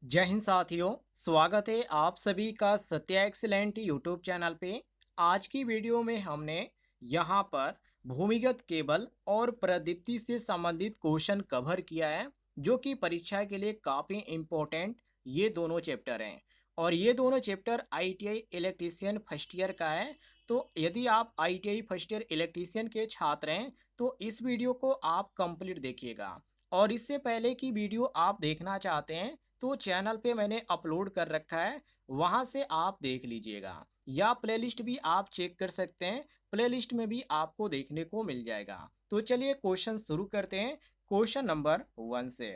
जय हिंद साथियों। स्वागत है आप सभी का सत्या एक्सीलेंट यूट्यूब चैनल पे। आज की वीडियो में हमने यहाँ पर भूमिगत केबल और प्रदीप्ति से संबंधित क्वेश्चन कवर किया है, जो कि परीक्षा के लिए काफ़ी इम्पोर्टेंट ये दोनों चैप्टर हैं। और ये दोनों chapter ITI electrician first year का है। तो यदि आप आईटीआई फर्स्ट ईयर इलेक्ट्रीशियन के छात्र हैं तो इस वीडियो को आप कंप्लीट देखिएगा। और इससे पहले की वीडियो आप देखना चाहते हैं तो चैनल पे मैंने अपलोड कर रखा है, वहां से आप देख लीजिएगा। या प्लेलिस्ट भी आप चेक कर सकते हैं, प्लेलिस्ट में भी आपको देखने को मिल जाएगा। तो चलिए क्वेश्चन शुरू करते हैं क्वेश्चन नंबर 1 से।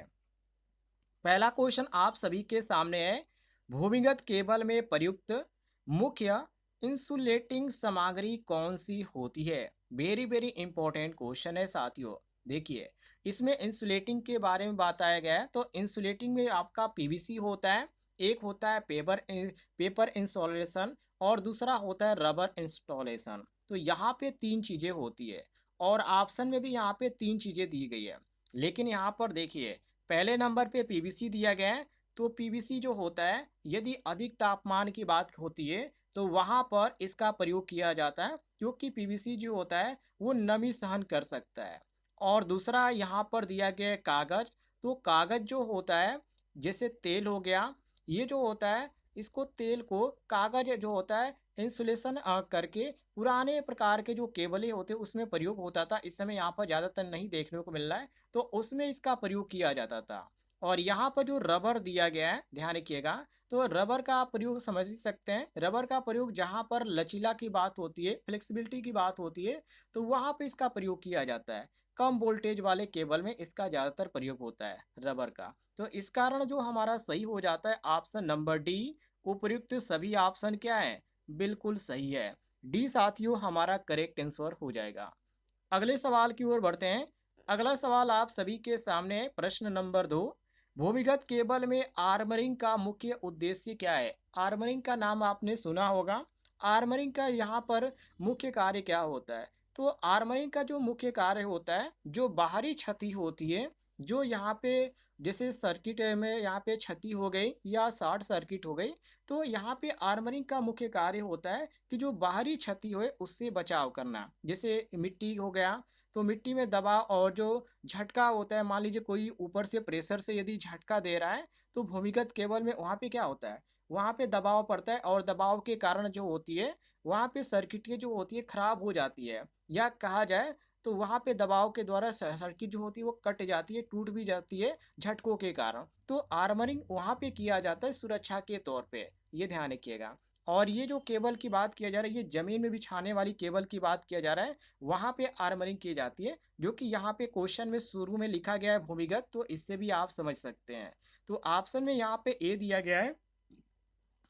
पहला क्वेश्चन आप सभी के सामने है। भूमिगत केबल में प्रयुक्त मुख्य इंसुलेटिंग सामग्री कौन सी होती है? वेरी वेरी इंपॉर्टेंट क्वेश्चन है साथियों। देखिए, इसमें इंसुलेटिंग के बारे में बताया गया है। तो इंसुलेटिंग में आपका पीवीसी होता है, एक होता है पेपर इंस्टॉलेशन, और दूसरा होता है रबर इंस्टॉलेशन। तो यहाँ पे तीन चीज़ें होती है, और ऑप्शन में भी यहाँ पे तीन चीज़ें दी गई है। लेकिन यहाँ पर देखिए, पहले नंबर पे पीवीसी दिया गया है। तो पीवीसी जो होता है, यदि अधिक तापमान की बात होती है तो वहाँ पर इसका प्रयोग किया जाता है, क्योंकि पीवीसी जो होता है वो नमी सहन कर सकता है। और दूसरा यहाँ पर दिया गया है कागज। तो कागज जो होता है, जैसे तेल हो गया, ये जो होता है, इसको तेल को कागज जो होता है इंसुलेशन करके पुराने प्रकार के जो केबलें होते हैं उसमें प्रयोग होता था। इस समय यहाँ पर ज़्यादातर नहीं देखने को मिल रहा है, तो उसमें इसका प्रयोग किया जाता था। और यहाँ पर जो रबर दिया गया है, ध्यान रखिएगा। तो रबर का प्रयोग समझ ही सकते हैं। रबर का प्रयोग जहाँ पर लचीला की बात होती है, फ्लेक्सिबिलिटी की बात होती है, तो वहाँ पे इसका प्रयोग किया जाता है। कम वोल्टेज वाले केबल में इसका ज़्यादातर प्रयोग होता है रबर का। तो इस कारण जो हमारा सही हो जाता है ऑप्शन नंबर डी। उपयुक्त सभी ऑप्शन क्या है? बिल्कुल सही है। डी साथियों हमारा करेक्ट आंसर हो जाएगा। अगले सवाल की ओर बढ़ते हैं। अगला सवाल आप सभी के सामने है, प्रश्न नंबर 2। भूमिगत केबल में आर्मरिंग का मुख्य उद्देश्य क्या है? आर्मरिंग का नाम आपने सुना होगा। आर्मरिंग का यहाँ पर मुख्य कार्य क्या होता है? तो आर्मरिंग का जो मुख्य कार्य होता है, जो बाहरी क्षति होती है, जो यहाँ पे जैसे सर्किट में यहाँ पे क्षति हो गई या शॉर्ट सर्किट हो गई, तो यहाँ पे आर्मरिंग का मुख्य कार्य होता है कि जो बाहरी क्षति होए उससे बचाव करना। जैसे मिट्टी हो गया, तो मिट्टी में दबाव और जो झटका होता है, मान लीजिए कोई ऊपर से प्रेशर से यदि झटका दे रहा है, तो भूमिगत केबल में वहाँ पे क्या होता है, वहाँ पे दबाव पड़ता है, और दबाव के कारण जो होती है वहाँ पे सर्किटें जो होती है खराब हो जाती है, या कहा जाए तो वहाँ पे दबाव के द्वारा सर्किट जो होती है वो कट जाती है, टूट भी जाती है झटकों के कारण। तो आर्मरिंग वहाँ पे किया जाता है सुरक्षा के तौर पे, ये ध्यान रखिएगा। और ये जो केबल की बात किया जा रहा है, ये जमीन में बिछाने वाली केबल की बात किया जा रहा है, वहाँ पे आर्मरिंग की जाती है, जो कि यहाँ पे क्वेश्चन में शुरू में लिखा गया है भूमिगत, तो इससे भी आप समझ सकते हैं। तो ऑप्शन में यहाँ पे ए दिया गया है,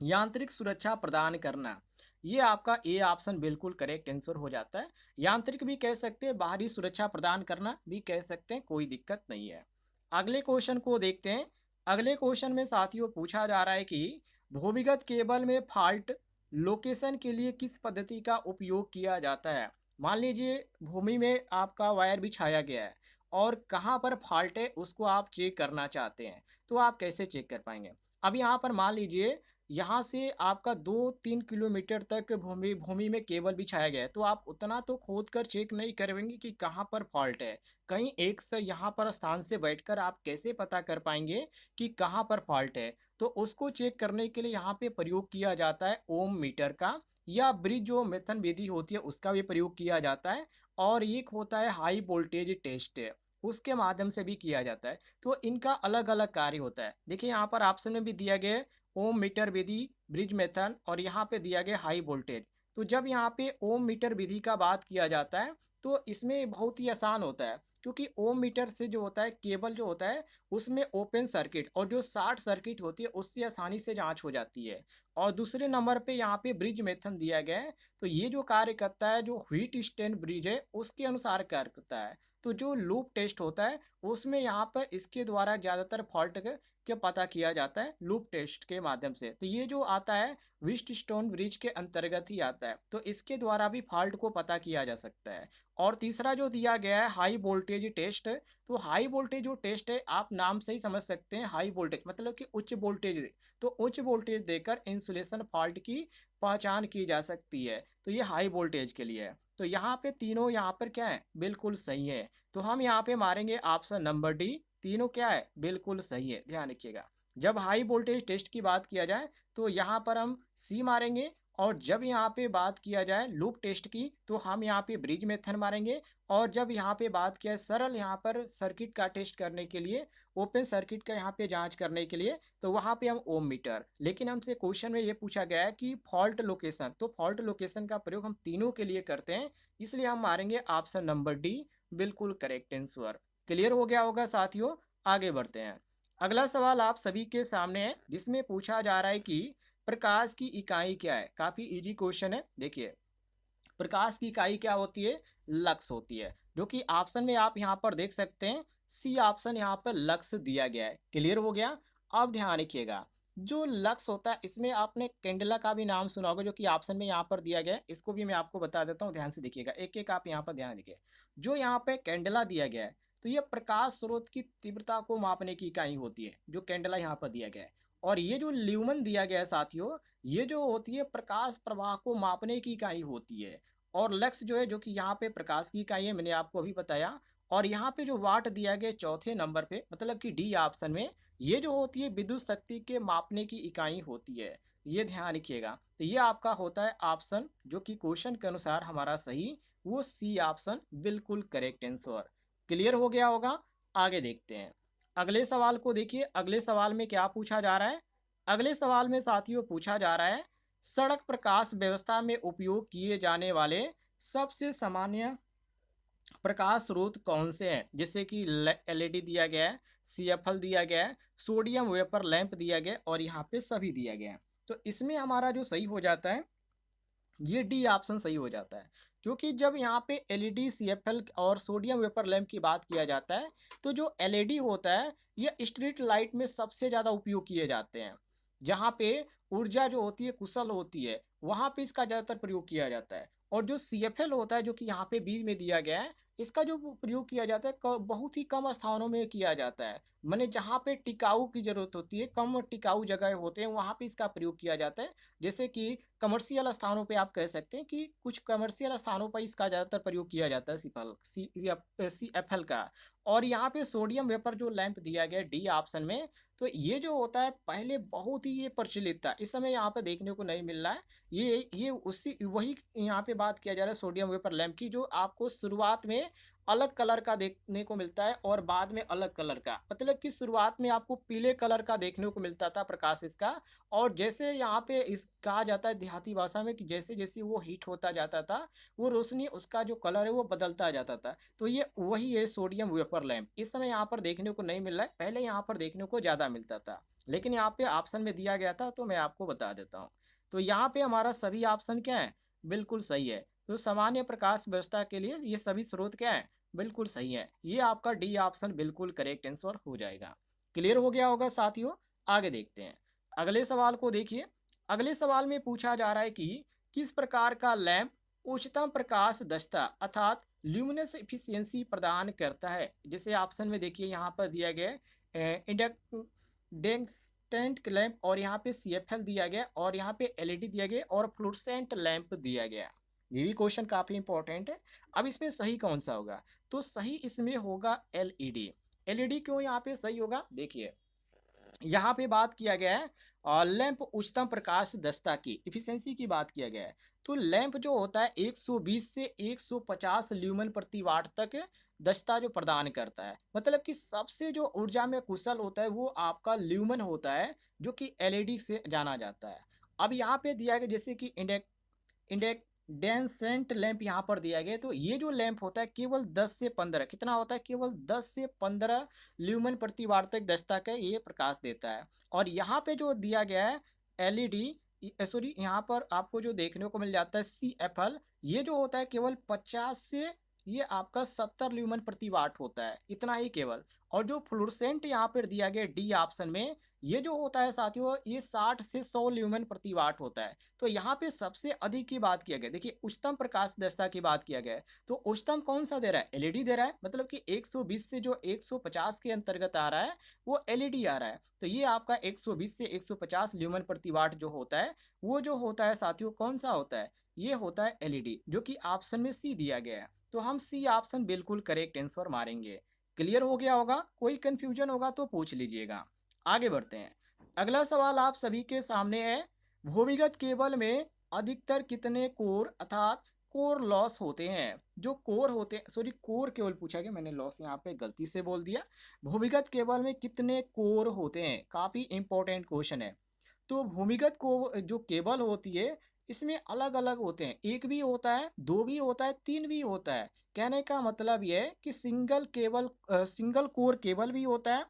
यांत्रिक सुरक्षा प्रदान करना। ये आपका ए ऑप्शन बिल्कुल करेक्ट आंसर हो जाता है। यांत्रिक भी कह सकते हैं, बाहरी सुरक्षा प्रदान करना भी कह सकते हैं, कोई दिक्कत नहीं है। अगले क्वेश्चन को देखते हैं। अगले क्वेश्चन में साथियों पूछा जा रहा है कि भूमिगत केबल में फॉल्ट लोकेशन के लिए किस पद्धति का उपयोग किया जाता है? मान लीजिए भूमि में आपका वायर बिछाया गया है, और कहाँ पर फॉल्ट है उसको आप चेक करना चाहते हैं, तो आप कैसे चेक कर पाएंगे? अब यहाँ पर मान लीजिए यहाँ से आपका 2-3 किलोमीटर तक भूमि भूमि में केबल बिछाया गया है, तो आप उतना तो खोद कर चेक नहीं करेंगे कि कहाँ पर फॉल्ट है। कहीं एक से यहाँ पर स्थान से बैठकर आप कैसे पता कर पाएंगे कि कहाँ पर फॉल्ट है? तो उसको चेक करने के लिए यहाँ पे प्रयोग किया जाता है ओम मीटर का, या ब्रिज जो मेथन विधि होती है उसका भी प्रयोग किया जाता है। और एक होता है हाई वोल्टेज टेस्ट, उसके माध्यम से भी किया जाता है। तो इनका अलग अलग कार्य होता है। देखिए यहाँ पर ऑप्शन में भी दिया गया है ओम मीटर विधि, ब्रिज मेथड, और यहाँ पे दिया गया हाई वोल्टेज। तो जब यहाँ पे ओम मीटर विधि का बात किया जाता है, तो इसमें बहुत ही आसान होता है, क्योंकि ओम मीटर से जो होता है केबल जो होता है उसमें ओपन सर्किट और जो शॉर्ट सर्किट होती है उससे आसानी से जांच हो जाती है। और दूसरे नंबर पे यहाँ पे ब्रिज मेथड दिया गया है। तो ये जो कार्य करता है, जो व्हीट स्टैंड ब्रिज है उसके अनुसार कार्य करता है। तो जो लूप टेस्ट होता है उसमें यहाँ पर इसके द्वारा ज़्यादातर फॉल्ट के पता किया जाता है लूप टेस्ट के माध्यम से। तो ये जो आता है व्हीट स्टोन ब्रिज के अंतर्गत ही आता है, तो इसके द्वारा भी फॉल्ट को पता किया जा सकता है। और तीसरा जो दिया गया है हाई वोल्टेज टेस्ट, तो हाई वोल्टेज जो टेस्ट है आप नाम से ही समझ सकते हैं, हाई वोल्टेज मतलब कि उच्च वोल्टेज, तो उच्च वोल्टेज देकर इंसुलेशन फॉल्ट की पहचान की जा सकती है, तो ये हाई वोल्टेज के लिए है। तो यहाँ पे तीनों यहाँ पर क्या है, बिल्कुल सही है। तो हम यहाँ पे मारेंगे ऑप्शन नंबर डी, तीनों क्या है, बिल्कुल सही है। ध्यान रखिएगा, जब हाई वोल्टेज टेस्ट की बात किया जाए तो यहाँ पर हम सी मारेंगे, और जब यहाँ पे बात किया जाए लूप टेस्ट की तो हम यहाँ पे ब्रिज मेथड मारेंगे, और जब यहाँ पे बात किया सरल यहाँ पर सर्किट का टेस्ट करने के लिए, ओपन सर्किट का यहाँ पे जांच करने के लिए, तो वहाँ पे हम ओम मीटर। लेकिन हमसे क्वेश्चन में ये पूछा गया है कि फॉल्ट लोकेशन, तो फॉल्ट लोकेशन का प्रयोग हम तीनों के लिए करते हैं, इसलिए हम मारेंगे ऑप्शन नंबर डी, बिल्कुल करेक्ट आंसर। क्लियर हो गया होगा साथियों, आगे बढ़ते हैं। अगला सवाल आप सभी के सामने है, जिसमें पूछा जा रहा है कि प्रकाश की इकाई क्या है। काफी इजी क्वेश्चन है। देखिए, प्रकाश की इकाई क्या होती है, लक्स होती है, जो कि ऑप्शन में आप यहाँ पर देख सकते हैं, सी ऑप्शन यहाँ पर लक्स दिया गया है। क्लियर हो गया। अब ध्यान रखिएगा, जो लक्स होता है इसमें आपने कैंडला का भी नाम सुना होगा, जो कि ऑप्शन में यहाँ पर दिया गया है, इसको भी मैं आपको बता देता हूँ, ध्यान से देखिएगा, एक एक आप यहाँ पर ध्यान रखिए। जो यहाँ पे कैंडला दिया गया है, तो ये प्रकाश स्रोत की तीव्रता को मापने की इकाई होती है, जो कैंडला यहाँ पर दिया गया है। और ये जो ल्यूमन दिया गया है साथियों, ये जो होती है प्रकाश प्रवाह को मापने की इकाई होती है। और लक्स जो है, जो कि यहाँ पे प्रकाश की इकाई है, मैंने आपको अभी बताया। और यहाँ पे जो वाट दिया गया चौथे नंबर पे, मतलब कि डी ऑप्शन में, ये जो होती है विद्युत शक्ति के मापने की इकाई होती है। ये ध्यान रखिएगा। तो ये आपका होता है ऑप्शन, जो कि क्वेश्चन के अनुसार हमारा सही, वो सी ऑप्शन बिल्कुल करेक्ट आंसर। क्लियर हो गया होगा। आगे देखते हैं अगले सवाल को। देखिए, अगले सवाल में क्या पूछा जा रहा है। अगले सवाल में साथियों पूछा जा रहा है, सड़क प्रकाश व्यवस्था में उपयोग किए जाने वाले सबसे सामान्य प्रकाश स्रोत कौन से हैं। जैसे कि एलईडी दिया गया है, सीएफएल दिया गया है, सोडियम वेपर लैंप दिया गया है, और यहाँ पे सभी दिया गया है। तो इसमें हमारा जो सही हो जाता है, ये डी ऑप्शन सही हो जाता है। क्योंकि जब यहाँ पे एलईडी, सीएफएल और सोडियम वेपर लैंप की बात किया जाता है, तो जो एलईडी होता है ये स्ट्रीट लाइट में सबसे ज़्यादा उपयोग किए जाते हैं। जहाँ पे ऊर्जा जो होती है कुशल होती है, वहाँ पे इसका ज़्यादातर प्रयोग किया जाता है। और जो सीएफएल होता है, जो कि यहाँ पे बी में दिया गया है, इसका जो प्रयोग किया जाता है बहुत ही कम स्थानों में किया जाता है। माने जहाँ पे टिकाऊ की जरूरत होती है, कम टिकाऊ जगह होते हैं, वहाँ पे इसका प्रयोग किया जाता है। जैसे कि कमर्शियल स्थानों पे आप कह सकते हैं कि कुछ कमर्शियल स्थानों पर इसका ज़्यादातर प्रयोग किया जाता है, सी एफ एल का। और यहाँ पे सोडियम वेपर जो लैंप दिया गया डी ऑप्शन में, तो ये जो होता है पहले बहुत ही ये प्रचलित था, इस समय यहाँ पे देखने को नहीं मिल रहा है। ये उसी वही यहाँ पे बात किया जा रहा है सोडियम वेपर लैंप की, जो आपको शुरुआत में अलग कलर का देखने को मिलता है और बाद में अलग कलर का, मतलब कि शुरुआत में आपको पीले कलर का देखने को मिलता था प्रकाश इसका। और जैसे यहाँ पे इस कहा जाता है देहाती भाषा में कि जैसे जैसे वो हीट होता जाता था, वो रोशनी उसका जो कलर है वो बदलता जाता था। तो ये वही है सोडियम वेपर लैंप, इस समय यहाँ पर देखने को नहीं मिल रहा है, पहले यहाँ पर देखने को ज़्यादा मिलता था, लेकिन यहाँ पे ऑप्शन में दिया गया था, तो मैं आपको बता देता हूँ। तो यहाँ पे हमारा सभी ऑप्शन क्या है, बिल्कुल सही है। तो सामान्य प्रकाश व्यवस्था के लिए ये सभी स्रोत क्या है, बिल्कुल सही है। ये आपका डी ऑप्शन बिल्कुल करेक्ट आंसर हो जाएगा। क्लियर हो गया होगा साथियों। आगे देखते हैं अगले सवाल को। देखिए, अगले सवाल में पूछा जा रहा है कि किस प्रकार का लैंप उच्चतम प्रकाश दक्षता अर्थात ल्यूमिनस एफिशिएंसी प्रदान करता है। जैसे ऑप्शन में देखिए यहाँ पर दिया गया है इंडक्टेंट लैंप, और यहाँ पे सीएफएल दिया गया, और यहाँ पे एलईडी दिया गया, और फ्लुओरेसेंट लैंप दिया गया। ये भी क्वेश्चन काफी इंपॉर्टेंट है। अब इसमें सही कौन सा होगा, तो सही इसमें होगा एलईडी। एलईडी क्यों यहाँ पे सही होगा, देखिए यहाँ पे बात किया गया है और लैंप उच्चतम प्रकाश दक्षता की इफिशियंसी की बात किया गया है। तो लैंप जो होता है 120 से 150 ल्यूमन प्रति वाट तक दक्षता जो प्रदान करता है, मतलब कि सबसे जो ऊर्जा में कुशल होता है वो आपका ल्यूमन होता है, जो कि एलईडी से जाना जाता है। अब यहाँ पे दिया गया जैसे कि इंडेक्सेंट लैंप यहाँ पर दिया गया, तो ये जो लैंप होता है केवल 10 से 15, कितना होता है, केवल 10 से 15 ल्यूमन प्रति वाट तक दक्षता का ये प्रकाश देता है। और यहाँ पे जो दिया गया है एलईडी, सॉरी, यहाँ पर आपको जो देखने को मिल जाता है सीएफएल, ये जो होता है केवल 50 से ये आपका 70 ल्यूमेन प्रति वाट होता है, इतना ही केवल। और जो फ्लोरेसेंट यहाँ पर दिया गया डी ऑप्शन में, ये जो होता है साथियों, ये 60 से 100 ल्यूमेन प्रति वाट होता है। तो यहाँ पे सबसे अधिक की बात किया गया, देखिए उच्चतम प्रकाश दक्षता की बात किया गया है। तो उच्चतम कौन सा दे रहा है? एलईडी दे रहा है, मतलब कि 120 से जो 150 के अंतर्गत आ रहा है वो एलईडी आ रहा है। तो ये आपका 120 से 150 ल्यूमेन प्रति वाट जो होता है, वो जो होता है साथियों कौन सा होता है? ये होता है एलईडी, जो कि ऑप्शन में सी दिया गया है। तो हम सी ऑप्शन बिल्कुल करेक्ट आंसर मारेंगे। क्लियर हो गया होगा? कोई कंफ्यूजन होगा तो पूछ लीजिएगा। आगे बढ़ते हैं। अगला सवाल आप सभी के सामने है, भूमिगत केबल में अधिकतर कितने कोर अर्थात कोर लॉस होते हैं? जो कोर होते हैं, सॉरी कोर केबल पूछा गया, मैंने लॉस यहाँ पे गलती से बोल दिया। भूमिगत केबल में कितने कोर होते हैं? काफी इंपॉर्टेंट क्वेश्चन है। तो भूमिगत को जो केबल होती है, इसमें अलग अलग होते हैं, एक भी होता है, दो भी होता है, तीन भी होता है। कहने का मतलब यह है कि सिंगल कोर केबल भी होता है,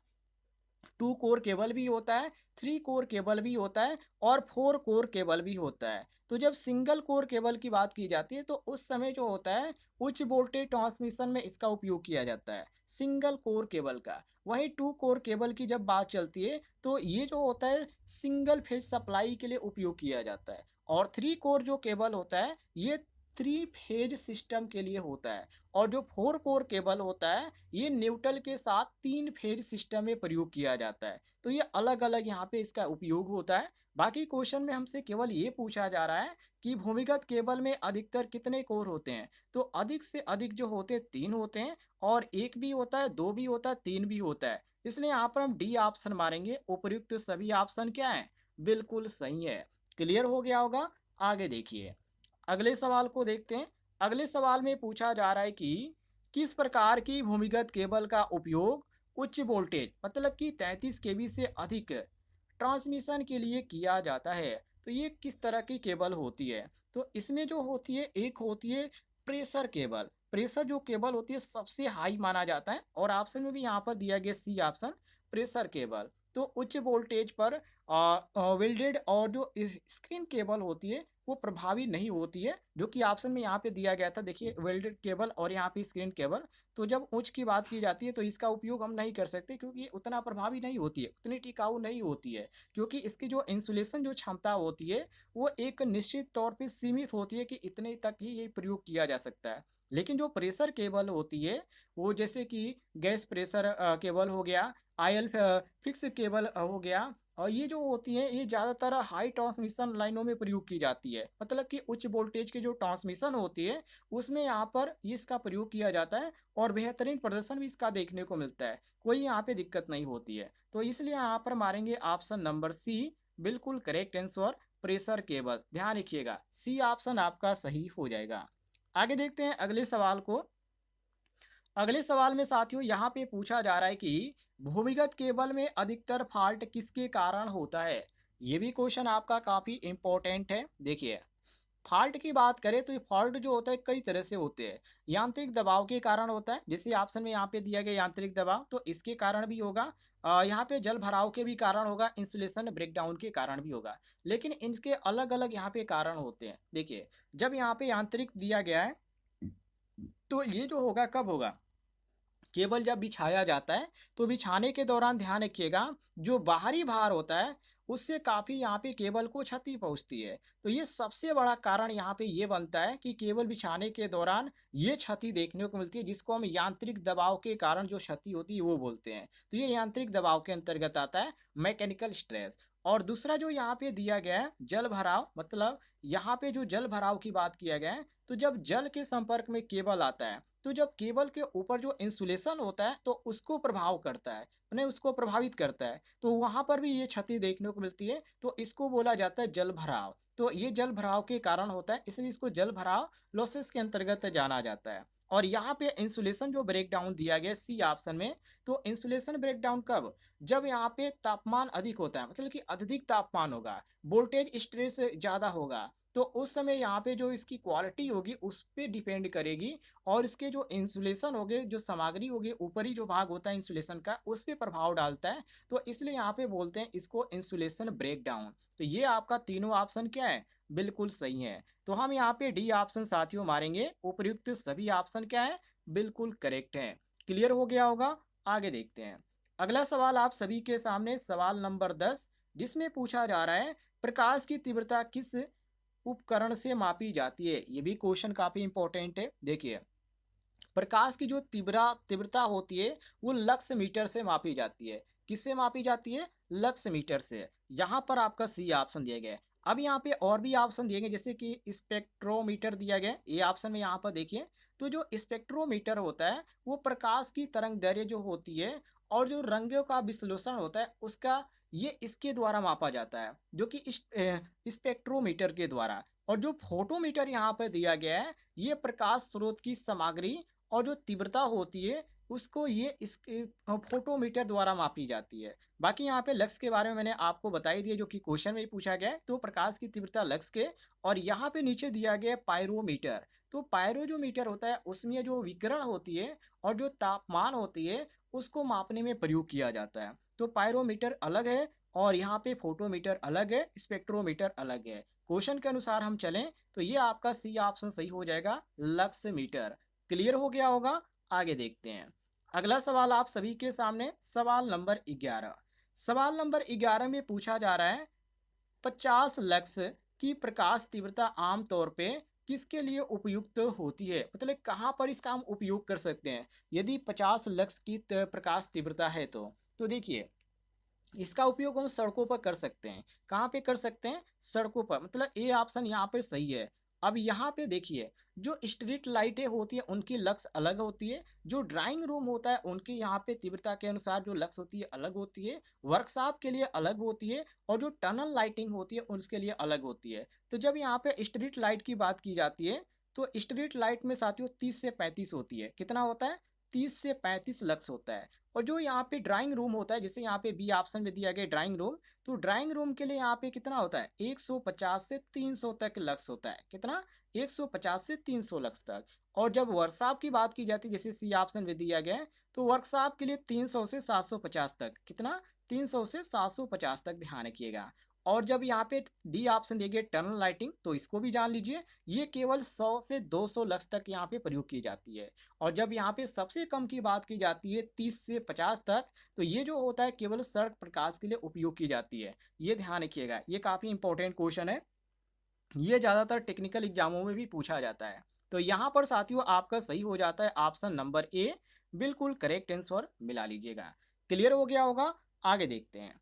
2 कोर केबल भी होता है, 3 कोर केबल भी होता है और 4 कोर केबल भी होता है। तो जब सिंगल कोर केबल की बात की जाती है तो उस समय जो होता है उच्च वोल्टेज ट्रांसमिशन में इसका उपयोग किया जाता है, सिंगल कोर केबल का। वहीं 2 कोर केबल की जब बात चलती है तो ये जो होता है सिंगल फेज सप्लाई के लिए उपयोग किया जाता है। और 3 कोर जो केबल होता है ये 3 फेज सिस्टम के लिए होता है। और जो 4 कोर केबल होता है ये न्यूट्रल के साथ 3 फेज सिस्टम में प्रयोग किया जाता है। तो ये अलग अलग यहाँ पे इसका उपयोग होता है। बाकी क्वेश्चन में हमसे केवल ये पूछा जा रहा है कि भूमिगत केबल में अधिकतर कितने कोर होते हैं? तो अधिक से अधिक जो होते हैं 3 होते हैं, और एक भी होता है, दो भी होता है, तीन भी होता है। इसलिए यहाँ पर हम डी ऑप्शन मारेंगे। उपयुक्त सभी ऑप्शन क्या है? बिल्कुल सही है। क्लियर हो गया होगा? आगे देखिए, अगले सवाल को देखते हैं। अगले सवाल में पूछा जा रहा है कि किस प्रकार की भूमिगत केबल का उपयोग उच्च वोल्टेज मतलब कि 33 केवी से अधिक ट्रांसमिशन के लिए किया जाता है? तो ये किस तरह की केबल होती है? तो इसमें जो होती है, एक होती है प्रेशर केबल। प्रेशर जो केबल होती है सबसे हाई माना जाता है, और ऑप्शन में भी यहाँ पर दिया गया सी ऑप्शन, प्रेशर केबल। तो उच्च वोल्टेज पर वेल्डेड और जो स्क्रीन केबल होती है वो प्रभावी नहीं होती है, जो कि ऑप्शन में यहाँ पे दिया गया था। देखिए वेल्डेड केबल और यहाँ पे स्क्रीन केबल। तो जब उच्च की बात की जाती है तो इसका उपयोग हम नहीं कर सकते, क्योंकि ये उतना प्रभावी नहीं होती है, उतनी टिकाऊ नहीं होती है, क्योंकि इसकी जो इंसुलेशन जो क्षमता होती है वो एक निश्चित तौर पर सीमित होती है कि इतने तक ही ये प्रयोग किया जा सकता है। लेकिन जो प्रेशर केबल होती है, वो जैसे कि गैस प्रेशर केबल हो गया, आयल फिक्स केबल हो गया, और ये जो होती है ये ज़्यादातर हाई ट्रांसमिशन लाइनों में प्रयोग की जाती है, मतलब कि उच्च वोल्टेज की जो ट्रांसमिशन होती है उसमें यहाँ पर इसका प्रयोग किया जाता है, और बेहतरीन प्रदर्शन भी इसका देखने को मिलता है, कोई यहाँ पे दिक्कत नहीं होती है। तो इसलिए यहाँ पर मारेंगे ऑप्शन नंबर सी, बिल्कुल करेक्ट आंसर, प्रेशर केबल। ध्यान रखिएगा, सी ऑप्शन आपका सही हो जाएगा। आगे देखते हैं अगले सवाल को। अगले सवाल में साथियों यहाँ पे पूछा जा रहा है कि भूमिगत केबल में अधिकतर फॉल्ट किसके कारण होता है? ये भी क्वेश्चन आपका काफी इंपॉर्टेंट है। देखिए, फॉल्ट की बात करें तो ये फॉल्ट जो होता है कई तरह से होते हैं। यांत्रिक दबाव के कारण होता है, जैसे ऑप्शन में यहाँ पे दिया गया यांत्रिक दबाव, तो इसके कारण भी होगा। यहाँ पे जल भराव के भी कारण होगा, इंसुलेशन ब्रेकडाउन के कारण भी होगा। लेकिन इनके अलग अलग यहाँ पे कारण होते हैं। देखिए, जब यहाँ पे यांत्रिक दिया गया है तो ये जो होगा कब होगा? केबल जब बिछाया जाता है तो बिछाने के दौरान ध्यान रखिएगा, जो बाहरी भार होता है उससे काफ़ी यहाँ पे केबल को क्षति पहुंचती है। तो ये सबसे बड़ा कारण यहाँ पे ये बनता है कि केबल बिछाने के दौरान ये क्षति देखने को मिलती है, जिसको हम यांत्रिक दबाव के कारण जो क्षति होती है वो बोलते हैं। तो ये यांत्रिक दबाव के अंतर्गत आता है, मैकेनिकल स्ट्रेस। और दूसरा जो यहाँ पे दिया गया है जल भराव, मतलब यहाँ पे जो जल भराव की बात किया गया है, तो जब जल के संपर्क में केबल आता है तो जब केबल के ऊपर जो इंसुलेशन होता है तो उसको प्रभाव करता है, यानी उसको प्रभावित करता है, तो वहां पर भी ये क्षति देखने को मिलती है। तो इसको बोला जाता है जल भराव। तो ये जल भराव के कारण होता है, इसलिए इसको जल भराव लॉसेस के अंतर्गत जाना जाता है। और यहाँ पे इंसुलेशन जो ब्रेकडाउन दिया गया सी ऑप्शन में, तो इंसुलेशन ब्रेकडाउन कब? जब यहाँ पे तापमान अधिक होता है, मतलब कि अधिक तापमान होगा, वोल्टेज स्ट्रेस ज़्यादा होगा, जाएगा। तो उस समय यहाँ पे जो इसकी क्वालिटी होगी उस पे डिपेंड करेगी और इसके जो इंसुलेशन होगे, जो सामग्री होगी, ऊपरी जो भाग होता है इंसुलेशन का, उस पे प्रभाव डालता है। तो इसलिए यहाँ पे बोलते हैं इसको इंसुलेशन ब्रेकडाउन। तो ये आपका तीनों ऑप्शन क्या है? बिल्कुल सही है। तो हम यहाँ पे डी ऑप्शन साथियों मारेंगे। उपयुक्त सभी ऑप्शन क्या है? बिल्कुल करेक्ट है। क्लियर हो गया होगा? आगे देखते हैं। अगला सवाल आप सभी के सामने सवाल नंबर 10, जिसमें पूछा जा रहा है प्रकाश की तीव्रता किस उपकरण से मापी जाती है? ये भी क्वेश्चन काफी इंपॉर्टेंट है। देखिए, प्रकाश की जो तीव्रता होती है वो लक्स मीटर से मापी जाती है। किससे मापी जाती है? लक्स मीटर से। यहाँ पर आपका सी ऑप्शन दिया गया है। अब यहाँ पे और भी ऑप्शन दिए गए, जैसे कि स्पेक्ट्रोमीटर दिया गया है। ये ऑप्शन में यहाँ पर देखिए, तो जो स्पेक्ट्रोमीटर होता है वो प्रकाश की तरंग दैर्ध्य जो होती है और जो रंगों का विश्लेषण होता है उसका, ये इसके द्वारा मापा जाता है, जो कि स्पेक्ट्रोमीटर के द्वारा। और जो फोटोमीटर यहाँ पर दिया गया है, ये प्रकाश स्रोत की सामग्री और जो तीव्रता होती है उसको ये इसके फोटोमीटर द्वारा मापी जाती है। बाकी यहाँ पे लक्स के बारे में मैंने आपको बता ही दिया, जो कि क्वेश्चन में ही पूछा गया है। तो प्रकाश की तीव्रता लक्स के, और यहाँ पे नीचे दिया गया है पायरोमीटर। तो पायरो जो मीटर होता है उसमें जो विकिरण होती है और जो तापमान होती है उसको मापने में प्रयोग किया जाता है। तो पायरोमीटर अलग है और यहाँ पे फोटोमीटर अलग है, स्पेक्ट्रोमीटर अलग है। क्वेश्चन के अनुसार हम चलें तो ये आपका सी ऑप्शन सही हो जाएगा, लक्स मीटर। क्लियर हो गया होगा? आगे देखते हैं। अगला सवाल आप सभी के सामने सवाल नंबर 11। सवाल नंबर 11 में पूछा जा रहा है 50 लक्स की प्रकाश तीव्रता आमतौर पे किसके लिए उपयुक्त होती है? मतलब कहाँ पर इसका हम उपयोग कर सकते हैं यदि 50 लक्स की प्रकाश तीव्रता है तो देखिए, इसका उपयोग हम सड़कों पर कर सकते हैं। कहाँ पे कर सकते हैं? सड़कों पर। मतलब ए ऑप्शन यहाँ पे सही है। अब यहाँ पे देखिए, जो स्ट्रीट लाइटें होती है उनकी लक्स अलग होती है, जो ड्राइंग रूम होता है उनकी यहाँ पे तीव्रता के अनुसार जो लक्स होती है अलग होती है, वर्कशॉप के लिए अलग होती है, और जो टनल लाइटिंग होती है उसके लिए अलग होती है। तो जब यहाँ पे स्ट्रीट लाइट की बात की जाती है तो स्ट्रीट लाइट में साथियों 30 से 35 होती है। कितना होता है? 30 से 35 लक्स होता है। और जो यहाँ पे ड्राइंग रूम होता है, जैसे यहाँ पे बी ऑप्शन में दिया गया ड्राइंग रूम, तो ड्राइंग रूम के लिए यहाँ पे कितना होता है? 150 से 300 तक लक्स होता है। कितना? 150 से 300 लक्स तक। और जब वर्कशॉप की बात की जाती है, जैसे सी ऑप्शन में दिया गया है, तो वर्कशॉप के लिए 300 से 750 तक। कितना? 300 से 750 तक, ध्यान रखिएगा। और जब यहाँ पे डी ऑप्शन दिया गया टनल लाइटिंग, तो इसको भी जान लीजिए, ये केवल 100 से 200 लक्स तक यहाँ पे प्रयोग की जाती है। और जब यहाँ पे सबसे कम की बात की जाती है 30 से 50 तक, तो ये जो होता है केवल सड़क प्रकाश के लिए उपयोग की जाती है। ये ध्यान रखिएगा, ये काफ़ी इंपॉर्टेंट क्वेश्चन है। ये ज़्यादातर टेक्निकल एग्जामों में भी पूछा जाता है। तो यहाँ पर साथियों आपका सही हो जाता है ऑप्शन नंबर ए, बिल्कुल करेक्ट आंसर मिला लीजिएगा। क्लियर हो गया होगा? आगे देखते हैं।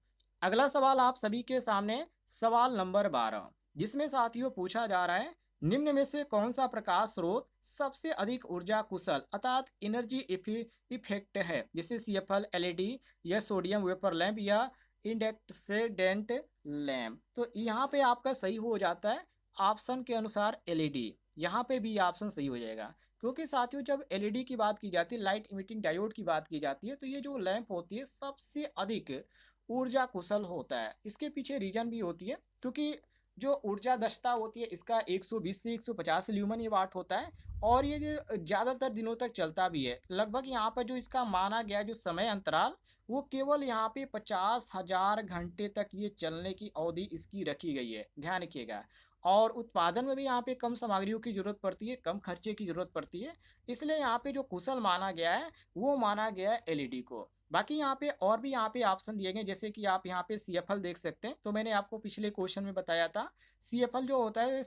अगला सवाल आप सभी के सामने सवाल नंबर 12, जिसमें साथियों पूछा जा रहा है निम्न में से कौन सा प्रकाश स्रोत सबसे अधिक ऊर्जा कुशल अर्थात एनर्जी इफेक्ट है? जैसे सीएफएल, एलईडी, या सोडियम वेपर लैंप, या इंडेक्सेडेंट लैंप। तो यहाँ पे आपका सही हो जाता है ऑप्शन के अनुसार एलईडी। यहाँ पे भी ऑप्शन सही हो जाएगा, क्योंकि साथियों जब एलईडी की बात की जाती है, लाइट इमिटिंग डायोड की बात की जाती है, तो ये जो लैंप होती है सबसे अधिक ऊर्जा कुशल होता है। इसके पीछे रीजन भी होती है, क्योंकि जो ऊर्जा दक्षता होती है इसका 120 से 150 ल्यूमन ये वाट होता है, और ये जो ज़्यादातर दिनों तक चलता भी है। लगभग यहाँ पर जो इसका माना गया जो समय अंतराल, वो केवल यहाँ पे 50,000 घंटे तक ये चलने की अवधि इसकी रखी गई है, ध्यान रखिएगा। और उत्पादन में भी यहाँ पे कम सामग्रियों की जरूरत पड़ती है, कम खर्चे की जरूरत पड़ती है, इसलिए यहाँ पे जो कुशल माना गया है वो माना गया है एलईडी को। बाकी यहाँ पे और भी यहाँ पे ऑप्शन दिए गए, जैसे कि आप यहाँ पे सीएफएल देख सकते हैं। तो मैंने आपको पिछले क्वेश्चन में बताया था, सीएफएल जो होता है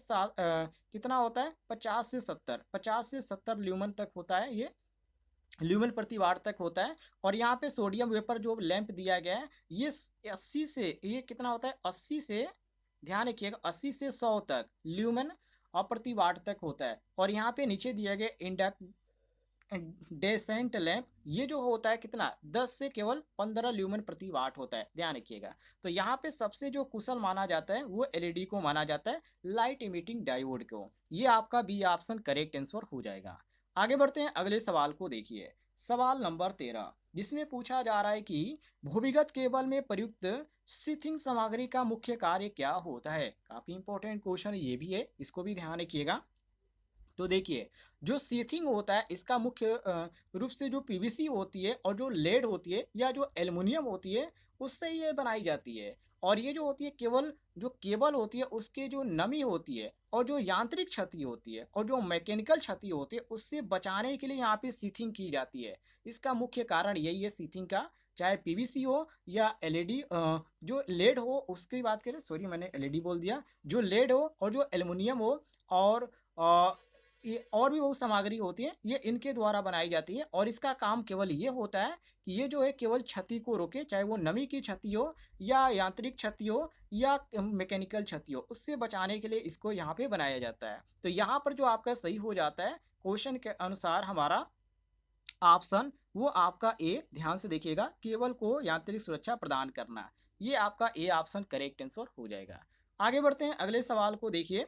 कितना होता है? 50 से 70 ल्यूमन तक होता है, ये ल्यूमन प्रति वाट तक होता है। और यहाँ पे सोडियम वेपर जो लैंप दिया गया है, ये 80 से, ये कितना होता है? 80 से, ध्यान रखिएगा, 80 से 100 तक ल्यूमन और प्रति वाट तक होता है। और यहाँ पे नीचे दिया गया डेसेंट लैंप, ये जो होता है कितना? 10 से केवल 15 ल्यूमन प्रति वाट होता है, ध्यान रखिएगा। तो यहाँ पे सबसे जो कुशल माना जाता है वो एलईडी को माना जाता है, लाइट इमिटिंग डायोड को। ये आपका बी ऑप्शन करेक्ट आंसर हो जाएगा। आगे बढ़ते हैं, अगले सवाल को देखिए। सवाल नंबर 13 जिसमें पूछा जा रहा है कि भूमिगत केबल में प्रयुक्त सीथिंग सामग्री का मुख्य कार्य क्या होता है। काफी इंपॉर्टेंट क्वेश्चन ये भी है, इसको भी ध्यान रखिएगा। तो देखिए, जो सीथिंग होता है इसका मुख्य रूप से जो पीवीसी होती है और जो लेड होती है या जो एल्युमिनियम होती है उससे ये बनाई जाती है। और ये जो होती है केवल जो केबल होती है उसके जो नमी होती है और जो यांत्रिक क्षति होती है और जो मैकेनिकल क्षति होती है उससे बचाने के लिए यहाँ पे सीथिंग की जाती है। इसका मुख्य कारण यही है सीथिंग का, चाहे पीवीसी हो या एलईडी, जो लेड हो उसकी बात करें, सॉरी मैंने एलईडी बोल दिया, जो लेड हो और जो एल्युमिनियम हो और ये और भी बहुत सामग्री होती है, ये इनके द्वारा बनाई जाती है। और इसका काम केवल ये होता है कि ये जो है केवल क्षति को रोके, चाहे वो नमी की क्षति हो या यांत्रिक क्षति हो या मैकेनिकल क्षति हो, उससे बचाने के लिए इसको यहाँ पे बनाया जाता है। तो यहाँ पर जो आपका सही हो जाता है क्वेश्चन के अनुसार हमारा ऑप्शन, वो आपका ए, ध्यान से देखिएगा, केबल को यांत्रिक सुरक्षा प्रदान करना, ये आपका ए ऑप्शन करेक्ट आंसर हो जाएगा। आगे बढ़ते हैं, अगले सवाल को देखिए।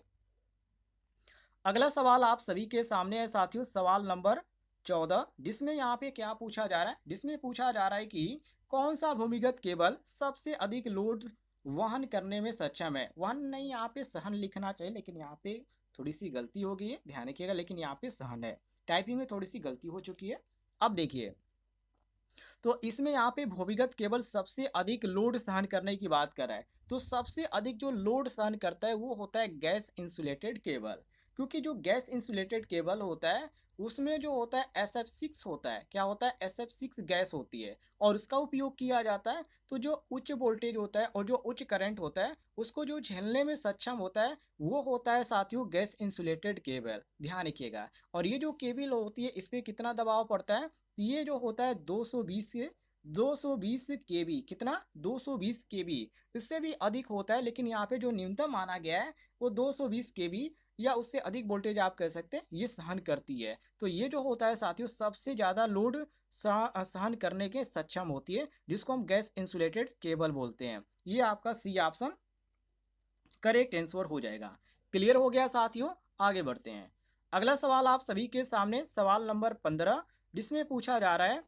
अगला सवाल आप सभी के सामने है साथियों, सवाल नंबर 14 जिसमें यहाँ पे क्या पूछा जा रहा है, जिसमें पूछा जा रहा है कि कौन सा भूमिगत केबल सबसे अधिक लोड वहन करने में सक्षम है। वहन नहीं, यहाँ पे सहन लिखना चाहिए, लेकिन यहाँ पे थोड़ी सी गलती हो गई है, ध्यान रखिएगा, लेकिन यहाँ पे सहन है, टाइपिंग में थोड़ी सी गलती हो चुकी है। अब देखिए, तो इसमें यहाँ पे भूमिगत केबल सबसे अधिक लोड सहन करने की बात कर रहा है। तो सबसे अधिक जो लोड सहन करता है वो होता है गैस इंसुलेटेड केबल, क्योंकि जो गैस इंसुलेटेड केबल होता है उसमें जो होता है SF6 होता है, क्या होता है, SF6 गैस होती है और उसका उपयोग किया जाता है। तो जो उच्च वोल्टेज होता है और जो उच्च करंट होता है उसको जो झेलने में सक्षम होता है वो होता है साथियों गैस इंसुलेटेड केबल, ध्यान रखिएगा। और ये जो केबल होती है इस पर कितना दबाव पड़ता है, ये जो होता है 220 से 220 केबी, कितना, 220 केबी, इससे भी अधिक होता है, लेकिन यहाँ पे जो न्यूनतम माना गया है वो 220 केबी या उससे अधिक वोल्टेज आप कह सकते हैं ये सहन करती है। तो ये जो होता है साथियों सबसे ज़्यादा लोड सहन करने के सक्षम होती है, जिसको हम गैस इंसुलेटेड केबल बोलते हैं। ये आपका सी ऑप्शन करेक्ट आंसर हो जाएगा। क्लियर हो गया साथियों, आगे बढ़ते हैं। अगला सवाल आप सभी के सामने, सवाल नंबर 15 जिसमें पूछा जा रहा है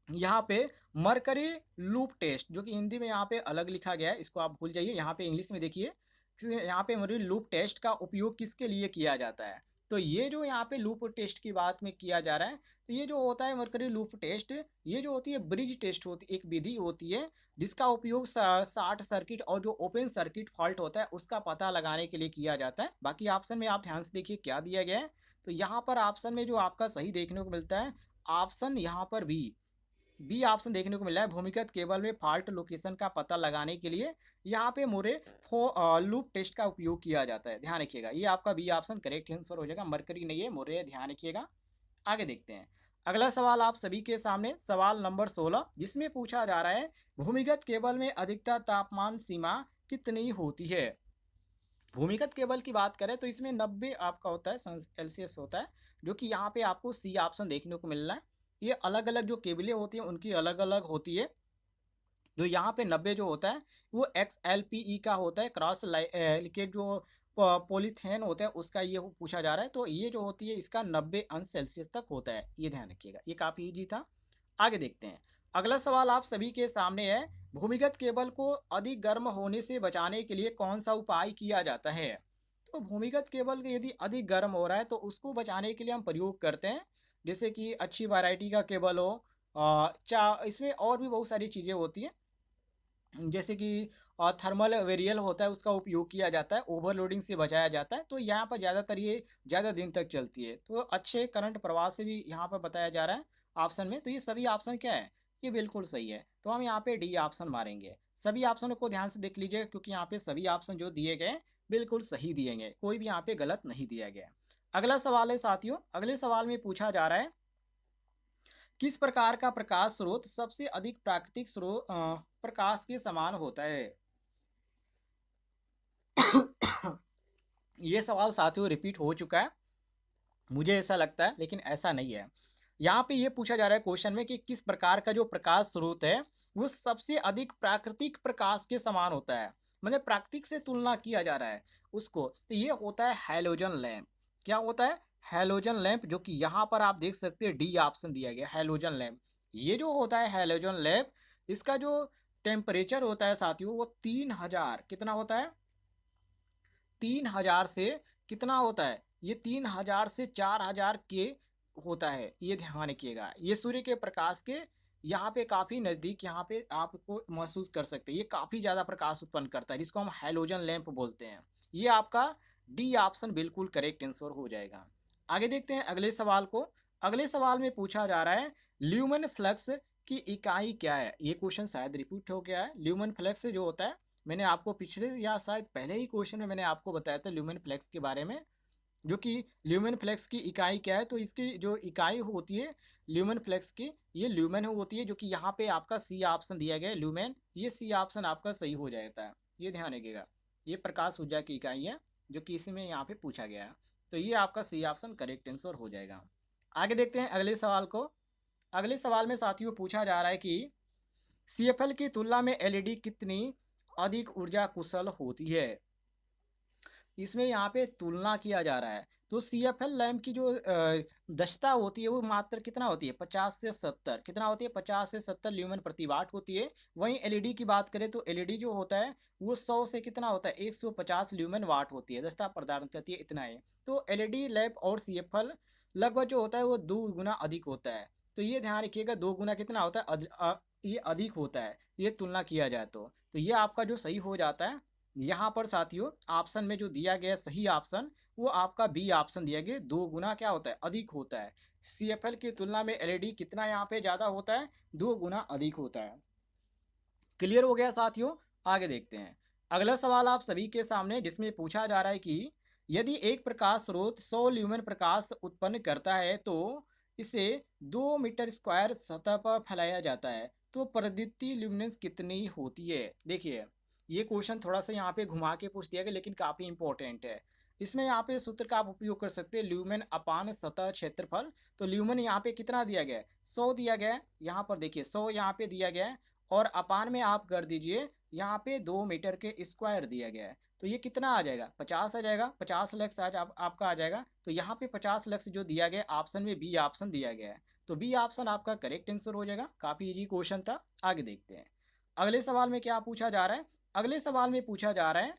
यहाँ पे मरकरी लूप टेस्ट, जो कि हिंदी में यहाँ पे अलग लिखा गया है, इसको आप भूल जाइए, यहाँ पे इंग्लिश में देखिए। यहाँ पे मरकरी लूप टेस्ट का उपयोग किसके लिए किया जाता है। तो ये जो यहाँ पे लूप टेस्ट की बात में किया जा रहा है, तो ये जो होता है मरकरी लूप टेस्ट, ये जो होती है ब्रिज टेस्ट होती है, एक विधि होती है जिसका उपयोग शॉर्ट सर्किट और जो ओपन सर्किट फॉल्ट होता है उसका पता लगाने के लिए किया जाता है। बाकी ऑप्शन में आप ध्यान से देखिए क्या दिया गया है। तो यहाँ पर ऑप्शन में जो आपका सही देखने को मिलता है, ऑप्शन यहाँ पर बी ऑप्शन देखने को मिला है, भूमिगत केबल में फॉल्ट लोकेशन का पता लगाने के लिए यहाँ पे मोरे लूप टेस्ट का उपयोग किया जाता है, ध्यान रखिएगा। ये आपका बी ऑप्शन करेक्ट आंसर हो जाएगा, मरकरी नहीं है, मोरे है, ध्यान रखिएगा। आगे देखते हैं, अगला सवाल आप सभी के सामने, सवाल नंबर 16 जिसमें पूछा जा रहा है भूमिगत केबल में अधिकतम तापमान सीमा कितनी होती है। भूमिगत केबल की बात करें तो इसमें 90 आपका होता है सेल्सियस होता है, जो कि यहाँ पे आपको सी ऑप्शन देखने को मिल रहा है। ये अलग अलग जो केबलें होती हैं उनकी अलग अलग होती है। जो यहाँ पे 90 जो होता है वो XLPE का होता है, क्रॉस लिकेज जो पॉलीथेन होता है उसका ये पूछा जा रहा है। तो ये जो होती है इसका 90 अंश सेल्सियस तक होता है, ये ध्यान रखिएगा, ये काफ़ी ईजी था। आगे देखते हैं, अगला सवाल आप सभी के सामने है, भूमिगत केबल को अधिक गर्म होने से बचाने के लिए कौन सा उपाय किया जाता है। तो भूमिगत केबल यदि अधिक गर्म हो रहा है तो उसको बचाने के लिए हम प्रयोग करते हैं, जैसे कि अच्छी वैरायटी का केबल हो, इसमें और भी बहुत सारी चीज़ें होती हैं, जैसे कि थर्मल वेरियल होता है उसका उपयोग किया जाता है, ओवरलोडिंग से बचाया जाता है। तो यहाँ पर ज़्यादातर ये ज़्यादा दिन तक चलती है, तो अच्छे करंट प्रवाह से भी यहाँ पर बताया जा रहा है ऑप्शन में। तो ये सभी ऑप्शन क्या है, ये बिल्कुल सही है, तो हम यहाँ पे डी ऑप्शन मारेंगे। सभी ऑप्शनों को ध्यान से देख लीजिए, क्योंकि यहाँ पे सभी ऑप्शन जो दिए गए बिल्कुल सही दिए गए, कोई भी यहाँ पे गलत नहीं दिया गया। अगला सवाल है साथियों, अगले सवाल में पूछा जा रहा है किस प्रकार का प्रकाश स्रोत सबसे अधिक प्राकृतिक स्रोत प्रकाश के समान होता है। ये सवाल साथियों रिपीट हो चुका है, मुझे ऐसा लगता है, लेकिन ऐसा नहीं है। यहाँ पे ये पूछा जा रहा है क्वेश्चन में कि किस प्रकार का जो प्रकाश स्रोत है वो सबसे अधिक प्राकृतिक प्रकाश के समान होता है, मतलब प्राकृतिक से तुलना किया जा रहा है उसको। तो ये होता है हैलोजन लैंप। क्या होता है, हैलोजन लैंप, जो कि यहाँ पर आप देख सकते हैं डी ऑप्शन दिया गया हैलोजन लैंप। ये जो होता है हैलोजन लैंप, इसका जो टेम्परेचर होता है साथियों वो 3000 कितना होता है, 3000 से कितना होता है, ये 3000 से 4000 के होता है। ये ध्यान रखिएगा, ये सूर्य के प्रकाश के यहाँ पे काफ़ी नज़दीक यहाँ पे आपको महसूस कर सकते हैं। ये काफ़ी ज़्यादा प्रकाश उत्पन्न करता है, जिसको हम हैलोजन लैंप बोलते हैं। ये आपका डी ऑप्शन बिल्कुल करेक्ट आंसर हो जाएगा। आगे देखते हैं अगले सवाल को। अगले सवाल में पूछा जा रहा है ल्यूमेन फ्लक्स की इकाई क्या है। ये क्वेश्चन शायद रिपीट हो गया है। ल्यूमेन फ्लक्स जो होता है, मैंने आपको पिछले या शायद पहले ही क्वेश्चन में मैंने आपको बताया था ल्यूमेन फ्लक्स के बारे में, जो कि ल्यूमेन फ्लक्स की इकाई क्या है। तो इसकी जो इकाई होती है ल्यूमेन फ्लक्स की, ये ल्यूमेन होती है, जो कि यहाँ पे आपका सी ऑप्शन दिया गया है ल्यूमेन। ये सी ऑप्शन आपका सही हो जाता है। ये ध्यान रखिएगा, ये प्रकाश ऊर्जा की इकाई है, जो कि इसी में यहाँ पे पूछा गया है। तो ये आपका सी ऑप्शन करेक्ट आंसर हो जाएगा। आगे देखते हैं अगले सवाल को। अगले सवाल में साथियों पूछा जा रहा है कि सीएफएल की तुलना में एलईडी कितनी अधिक ऊर्जा कुशल होती है। इसमें यहाँ पे तुलना किया जा रहा है। तो सीएफएल लैंप की जो दक्षता होती है वो मात्र कितना होती है, 50 से 70 कितना होती है, 50 से 70 ल्यूमेन प्रति वाट होती है। वहीं एलईडी की बात करें तो एलईडी जो होता है वो 100 से कितना होता है, 150 ल्यूमेन वाट होती है, दक्षता प्रदान करती है, इतना है। तो एलईडी लैंप और सीएफएल लगभग जो होता है वो 2 गुना अधिक होता है। तो ये ध्यान रखिएगा, 2 गुना कितना होता है, ये अधिक होता है, ये तुलना किया जाए तो ये आपका जो सही हो जाता है। यहाँ पर साथियों ऑप्शन में जो दिया गया सही ऑप्शन वो आपका बी ऑप्शन दिया गया, 2 गुना क्या होता है, अधिक होता है। सीएफएल की तुलना में एलईडी कितना यहाँ पे ज़्यादा होता है, 2 गुना अधिक होता है। क्लियर हो गया साथियों। आगे देखते हैं अगला सवाल आप सभी के सामने, जिसमें पूछा जा रहा है कि यदि एक प्रकाश स्रोत 100 ल्यूमेन प्रकाश उत्पन्न करता है तो इसे 2 मीटर स्क्वायर सतह पर फैलाया जाता है, तो प्रदीप्ति ल्यूमिनेंस कितनी होती है। देखिए ये क्वेश्चन थोड़ा सा यहाँ पे घुमा के पूछ दिया गया, लेकिन काफ़ी इंपॉर्टेंट है। इसमें यहाँ पे सूत्र का आप उपयोग कर सकते हैं, ल्यूमेन अपान सतह क्षेत्रफल। तो ल्यूमेन यहाँ पे कितना दिया गया है, 100 दिया गया है। यहाँ पर देखिए 100 यहाँ पे दिया गया है, और अपान में आप कर दीजिए यहाँ पे 2 मीटर के स्क्वायर दिया गया है। तो ये कितना आ जाएगा, 50 आ जाएगा, 50 लक्स आज आपका आ जाएगा। तो यहाँ पे 50 लक्स जो दिया गया ऑप्शन में बी ऑप्शन दिया गया है, तो बी ऑप्शन आपका करेक्ट आंसर हो जाएगा। काफ़ी इजी क्वेश्चन था। आगे देखते हैं अगले सवाल में क्या पूछा जा रहा है। अगले सवाल में पूछा जा रहा है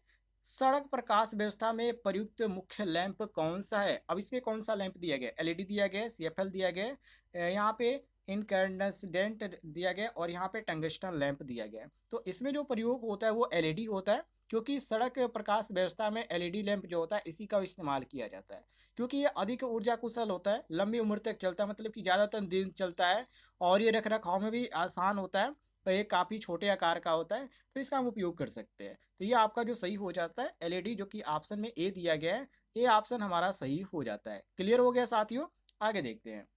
सड़क प्रकाश व्यवस्था में प्रयुक्त मुख्य लैंप कौन सा है। अब इसमें कौन सा लैंप दिया गया, एलईडी दिया गया, सीएफएल दिया गया, यहाँ पे इनकैंडेसेंट दिया गया, और यहाँ पे टंगस्टन लैंप दिया गया। तो इसमें जो प्रयोग होता है वो एलईडी होता है, क्योंकि सड़क प्रकाश व्यवस्था में एलईडी लैंप जो होता है इसी का इस्तेमाल किया जाता है, क्योंकि ये अधिक ऊर्जा कुशल होता है, लंबी उम्र तक चलता है, मतलब कि ज़्यादातर दिन चलता है, और ये रख रखाव में भी आसान होता है, और ये काफ़ी छोटे आकार का होता है, तो इसका हम उपयोग कर सकते हैं। तो ये आपका जो सही हो जाता है एलईडी, जो कि ऑप्शन में ए दिया गया है, ये ऑप्शन हमारा सही हो जाता है। क्लियर हो गया साथियों। आगे देखते हैं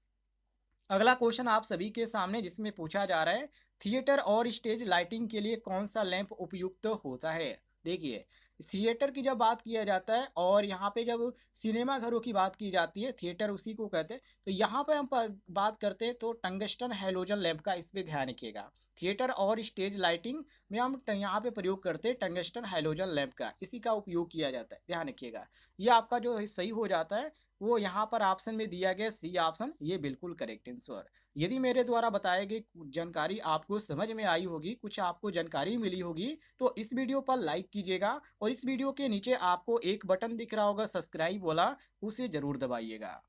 अगला क्वेश्चन आप सभी के सामने, जिसमें पूछा जा रहा है थिएटर और स्टेज लाइटिंग के लिए कौन सा लैंप उपयुक्त होता है। देखिए थिएटर की जब बात किया जाता है, और यहाँ पे जब सिनेमा घरों की बात की जाती है, थिएटर उसी को कहते हैं, तो यहाँ पे हम बात करते हैं तो टंगस्टन हैलोजन लैंप का, इस पे ध्यान रखिएगा। थिएटर और स्टेज लाइटिंग में हम यहाँ पे प्रयोग करते हैं टंगस्टन हैलोजन लैंप का, इसी का उपयोग किया जाता है, ध्यान रखिएगा। ये आपका जो सही हो जाता है वो यहाँ पर ऑप्शन में दिया गया सी ऑप्शन, ये बिल्कुल करेक्ट आंसर। यदि मेरे द्वारा बताए गए जानकारी आपको समझ में आई होगी, कुछ आपको जानकारी मिली होगी, तो इस वीडियो पर लाइक कीजिएगा, और इस वीडियो के नीचे आपको एक बटन दिख रहा होगा सब्सक्राइब वाला, उसे जरूर दबाइएगा।